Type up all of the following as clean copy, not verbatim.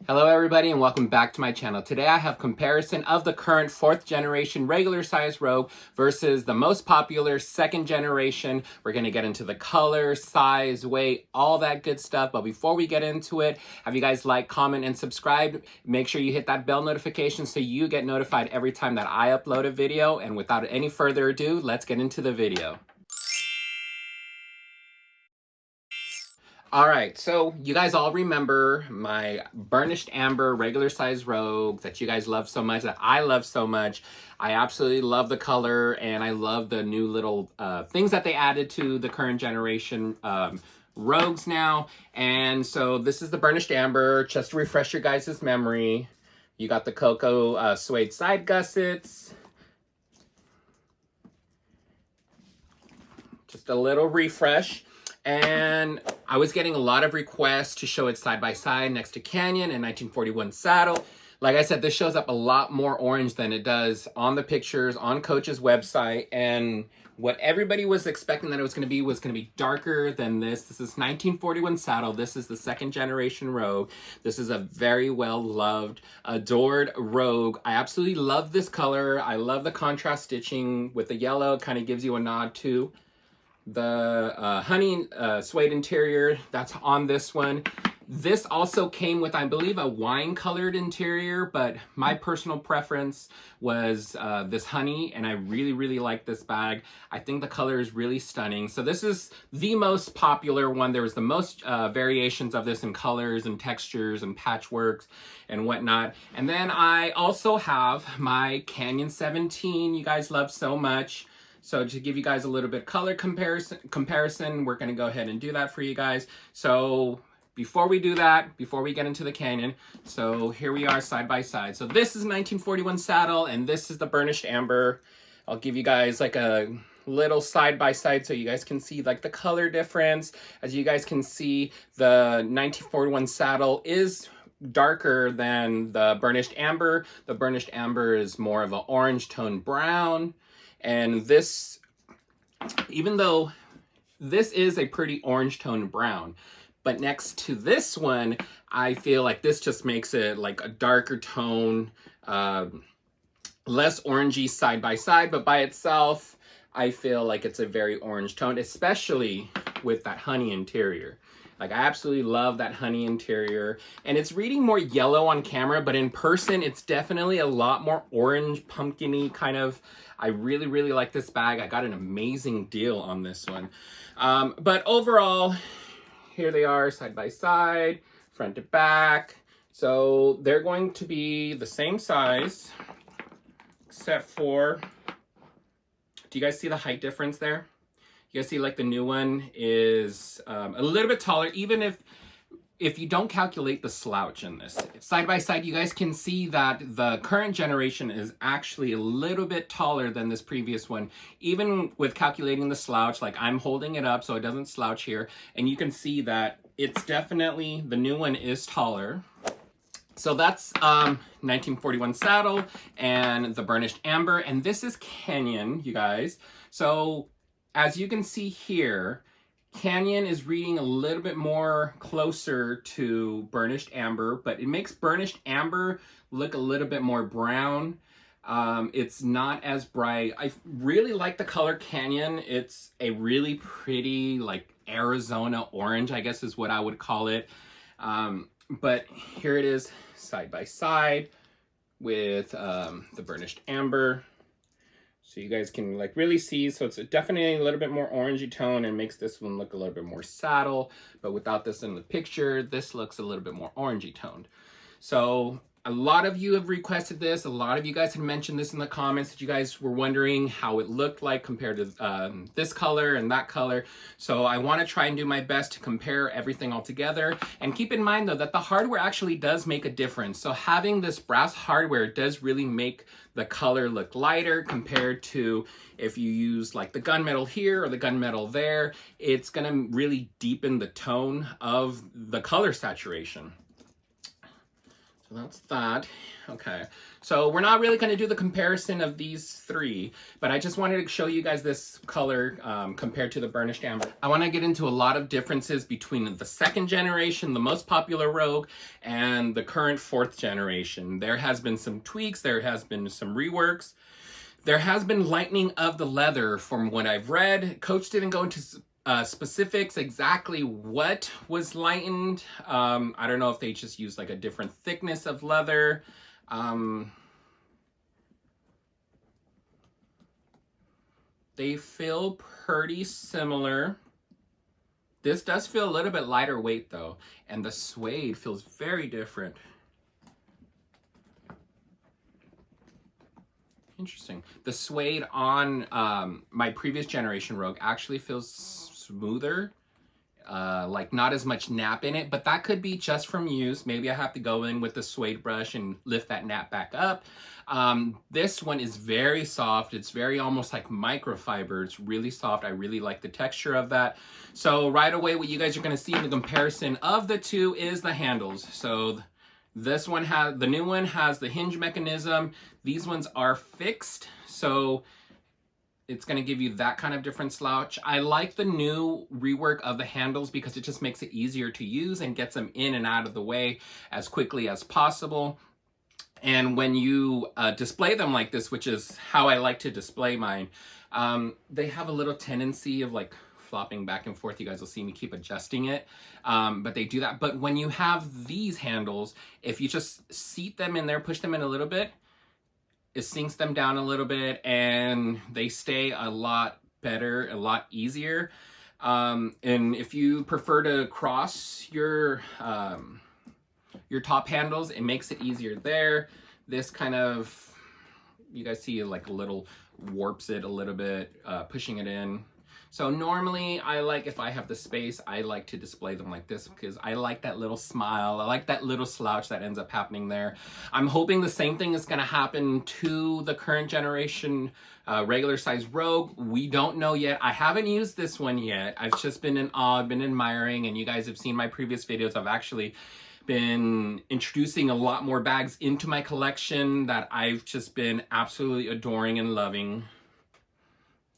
Hello everybody and welcome back to my channel. Today I have comparison of the current 4th generation regular size robe versus the most popular 2nd generation. We're going to get into the color, size, weight, all that good stuff. But before we get into it, have you guys like, comment, and subscribe. Make sure you hit that bell notification so you get notified every time that I upload a video. And without any further ado, let's get into the video. All right, so you guys all remember my burnished amber regular size robe that you guys love so much, that I love so much. I absolutely love the color, and I love the new little things that they added to the current generation robes now. And so this is the burnished amber. Just to refresh your guys' memory, you got the cocoa suede side gussets. Just a little refresh. And I was getting a lot of requests to show it side by side next to Canyon and 1941 saddle. Like I said, this shows up a lot more orange than it does on the pictures on Coach's website. And what everybody was expecting that it was going to be darker than this. This is 1941 saddle. This is the 2nd generation robe. This is a very well loved, adored robe. I absolutely love this color. I love the contrast stitching with the yellow. It kind of gives you a nod to the honey suede interior that's on this one. This also came with, I believe, a wine colored interior, but my personal preference was this honey, and I really like this bag. I think the color is really stunning. So this is the most popular one. There was the most variations of this in colors and textures and patchworks and whatnot. And then I also have my Canyon 17 you guys love so much. So to give you guys a little bit color comparison, we're going to go ahead and do that for you guys. So before we do that, before we get into the Canyon, so here we are side by side. So this is 1941 saddle, and this is the burnished amber. I'll give you guys like a little side by side so you guys can see like the color difference. As you guys can see, the 1941 saddle is darker than the burnished amber. The burnished amber is more of an orange tone brown. And this, even though this is a pretty orange tone brown, but next to this one, I feel like this just makes it like a darker tone, less orangey side by side, but by itself, I feel like it's a very orange tone, especially with that honey interior. Like, I absolutely love that honey interior, and it's reading more yellow on camera, but in person, it's definitely a lot more orange, pumpkin-y kind of. I really like this bag. I got an amazing deal on this one. But overall, here they are side by side, front to back. So they're going to be the same size, except for, do you guys see the height difference there? You guys see like the new one is a little bit taller, even if you don't calculate the slouch in this. Side by side, you guys can see that the current generation is actually a little bit taller than this previous one, even with calculating the slouch. Like, I'm holding it up so it doesn't slouch here, and you can see that it's definitely, the new one is taller. So that's 1941 saddle and the burnished amber, and this is Canyon, you guys. So as you can see here, Canyon is reading a little bit more closer to burnished amber, but it makes burnished amber look a little bit more brown. It's not as bright. I really like the color Canyon. It's a really pretty, like, Arizona orange, I guess is what I would call it. But here it is side by side with the burnished amber. So you guys can like really see, so it's definitely a little bit more orangey tone and makes this one look a little bit more saddle, but without this in the picture, this looks a little bit more orangey toned. So a lot of you have requested this. A lot of you guys had mentioned this in the comments that you guys were wondering how it looked like compared to this color and that color. So I want to try and do my best to compare everything all together. And keep in mind though that the hardware actually does make a difference. So having this brass hardware does really make the color look lighter compared to if you use like the gunmetal here or the gunmetal there. It's going to really deepen the tone of the color saturation. So that's that. Okay, so we're not really going to do the comparison of these three, but I just wanted to show you guys this color compared to the burnished amber. I want to get into a lot of differences between the second generation, the most popular Rogue, and the current fourth generation. There has been some tweaks, there has been some reworks. There has been lightening of the leather from what I've read. Coach didn't go into specifics exactly what was lightened. I don't know if they just used like a different thickness of leather. They feel pretty similar. This does feel a little bit lighter weight though, and the suede feels very different. Interesting. The suede on my previous generation Rogue actually feels smoother, like not as much nap in it, but that could be just from use. Maybe I have to go in with the suede brush and lift that nap back up. This one is very soft. It's very almost like microfiber. It's really soft. I really like the texture of that. So right away, what you guys are going to see in the comparison of the two is the handles. So this one has, the new one has the hinge mechanism. These ones are fixed, so it's going to give you that kind of different slouch. I like the new rework of the handles because it just makes it easier to use and gets them in and out of the way as quickly as possible. And when you display them like this, which is how I like to display mine, they have a little tendency of like flopping back and forth. You guys will see me keep adjusting it, but they do that. But when you have these handles, if you just seat them in there, push them in a little bit, it sinks them down a little bit and they stay a lot better, a lot easier. And if you prefer to cross your top handles, it makes it easier there. This kind of, you guys see like a little warps it a little bit, pushing it in. So normally I like, if I have the space, I like to display them like this because I like that little smile. I like that little slouch that ends up happening there. I'm hoping the same thing is going to happen to the current generation regular size Rogue. We don't know yet. I haven't used this one yet. I've just been in awe, I've been admiring, and you guys have seen my previous videos. I've actually been introducing a lot more bags into my collection that I've just been absolutely adoring and loving.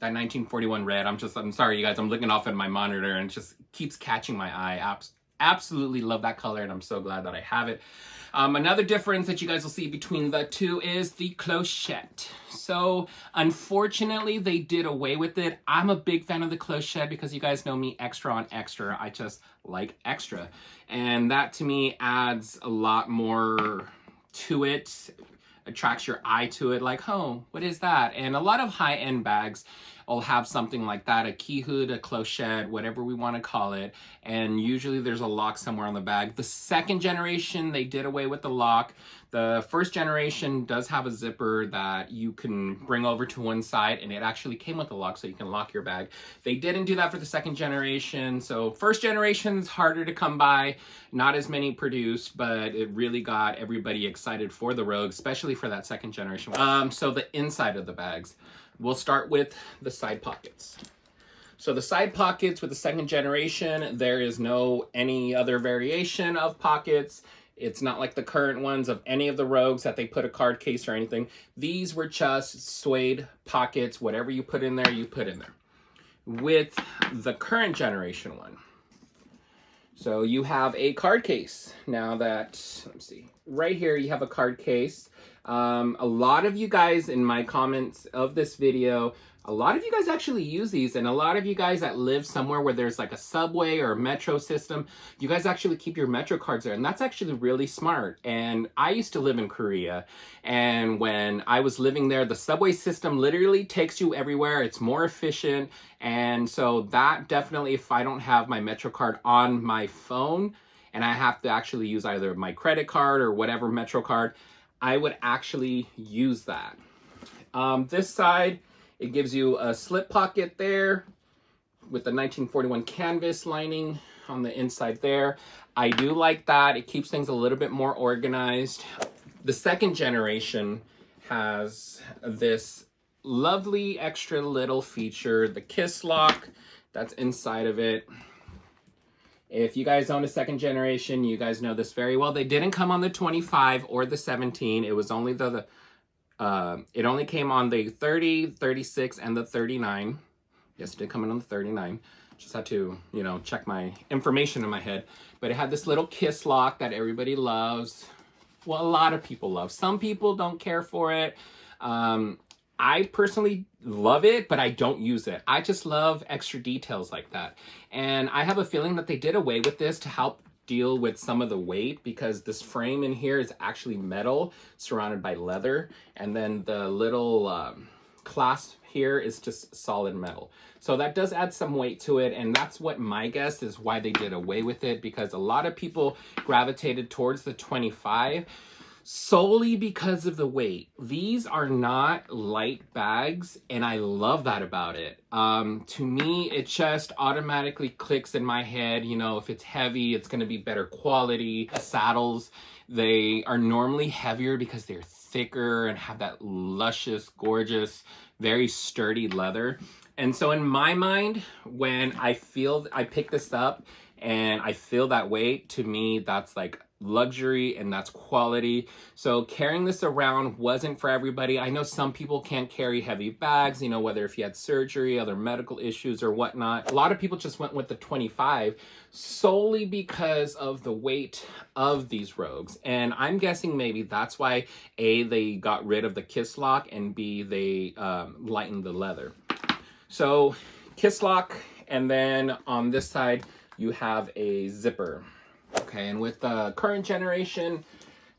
That 1941 red, I'm sorry you guys, I'm looking off at my monitor and it just keeps catching my eye. Absolutely love that color and I'm so glad that I have it. Another difference that you guys will see between the two is the clochette. So unfortunately they did away with it. I'm a big fan of the clochette because you guys know me, extra on extra. I just like extra. And that to me adds a lot more to it. Attracts your eye to it, like, oh, what is that? And a lot of high-end bags will have something like that, a key hood, a clochette, whatever we want to call it, and usually there's a lock somewhere on the bag. The second generation, they did away with the lock. The first generation does have a zipper that you can bring over to one side, and it actually came with a lock so you can lock your bag. They didn't do that for the second generation, so first generation's harder to come by, not as many produced, but it really got everybody excited for the Rogue, especially for that second generation. So the inside of the bags. We'll start with the side pockets. So the side pockets with the second generation, there is no any other variation of pockets. It's not like the current ones of any of the Rogues that they put a card case or anything. These were just suede pockets. Whatever you put in there, you put in there. With the current generation one, so you have a card case. Now that, let's see, right here you have a card case. A lot of you guys in my comments of this video, a lot of you guys actually use these, and a lot of you guys that live somewhere where there's like a subway or a metro system, you guys actually keep your metro cards there, and that's actually really smart. And I used to live in Korea, and when I was living there, the subway system literally takes you everywhere. It's more efficient, and so that definitely, if I don't have my metro card on my phone and I have to actually use either my credit card or whatever metro card, I would actually use that. This side, it gives you a slip pocket there with the 1941 canvas lining on the inside there. I do like that. It keeps things a little bit more organized. The second generation has this lovely extra little feature, the kiss lock that's inside of it. If you guys own a second generation, you guys know this very well. They didn't come on the 25 or the 17. It was only it only came on the 30, 36, and the 39. Yes, it did come in on the 39. Just had to, you know, check my information in my head. But it had this little kiss lock that everybody loves. Well, a lot of people love. Some people don't care for it. I personally love it, but I don't use it. I just love extra details like that. And I have a feeling that they did away with this to help deal with some of the weight, because this frame in here is actually metal surrounded by leather. And then the little clasp here is just solid metal. So that does add some weight to it, and that's what my guess is why they did away with it, because a lot of people gravitated towards the 25 solely because of the weight. These are not light bags, and I love that about it. To me, it just automatically clicks in my head, you know, if it's heavy, it's going to be better quality. Saddles, they are normally heavier because they're thicker and have that luscious, gorgeous, very sturdy leather. And so in my mind, when I pick this up and I feel that weight, to me, that's like luxury and that's quality. So carrying this around wasn't for everybody. I know some people can't carry heavy bags, you know, whether if you had surgery, other medical issues or whatnot. A lot of people just went with the 25 solely because of the weight of these Rogues. And I'm guessing maybe that's why A, they got rid of the kiss lock, and B, they lightened the leather. So kiss lock, and then on this side you have a zipper. Okay, and with the current generation,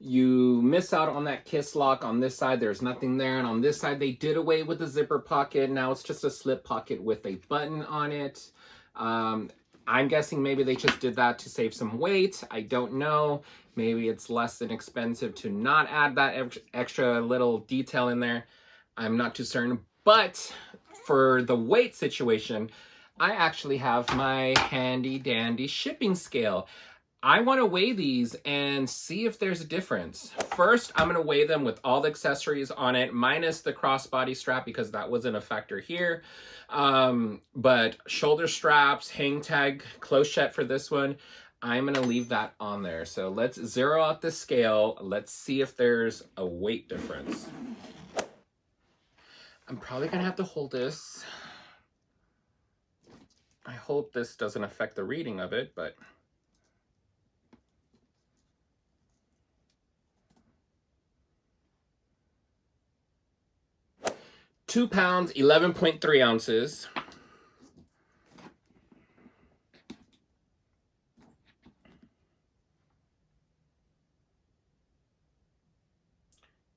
you miss out on that kiss lock. On this side, there's nothing there. And on this side, they did away with the zipper pocket. Now it's just a slip pocket with a button on it. I'm guessing maybe they just did that to save some weight. I don't know. Maybe it's less than expensive to not add that extra little detail in there. I'm not too certain. But for the weight situation, I actually have my handy dandy shipping scale. I want to weigh these and see if there's a difference. First, I'm going to weigh them with all the accessories on it, minus the crossbody strap, because that wasn't a factor here. But shoulder straps, hang tag, clochette for this one, I'm going to leave that on there. So let's zero out the scale. Let's see if there's a weight difference. I'm probably going to have to hold this. I hope this doesn't affect the reading of it, but... £2, 11.3 ounces.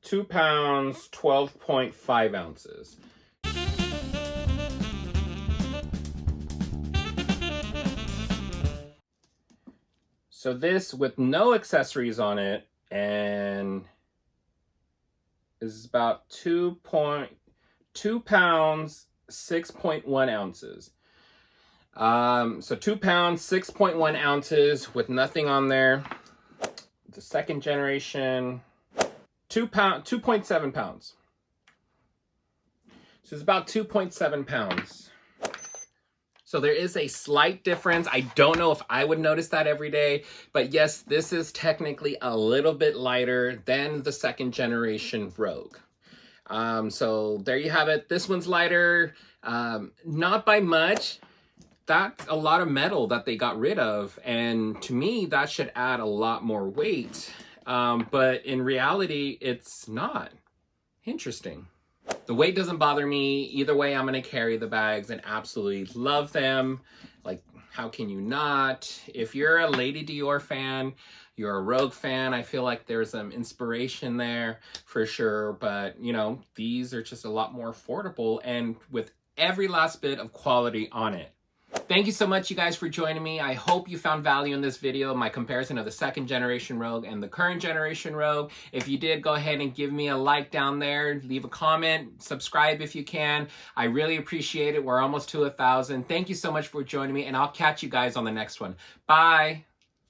£2, 12.5 ounces. So this with no accessories on it, and is about 2 pounds, 6.1 ounces. So 2 pounds, 6.1 ounces with nothing on there. The second generation, 2.7 pounds. So it's about 2.7 pounds. So there is a slight difference. I don't know if I would notice that every day, but yes, this is technically a little bit lighter than the second generation Rogue. So there you have it. This one's lighter, not by much. That's a lot of metal that they got rid of. And to me, that should add a lot more weight. But in reality, it's not. Interesting. The weight doesn't bother me. Either way, I'm going to carry the bags and absolutely love them. Like, how can you not? If you're a Lady Dior fan, you're a Rogue fan, I feel like there's some inspiration there for sure. But, you know, these are just a lot more affordable and with every last bit of quality on it. Thank you so much, you guys, for joining me. I hope you found value in this video, my comparison of the second generation Rogue and the current generation Rogue. If you did, go ahead and give me a like down there, leave a comment, subscribe if you can. I really appreciate it. We're almost to 1,000. Thank you so much for joining me, and I'll catch you guys on the next one. Bye.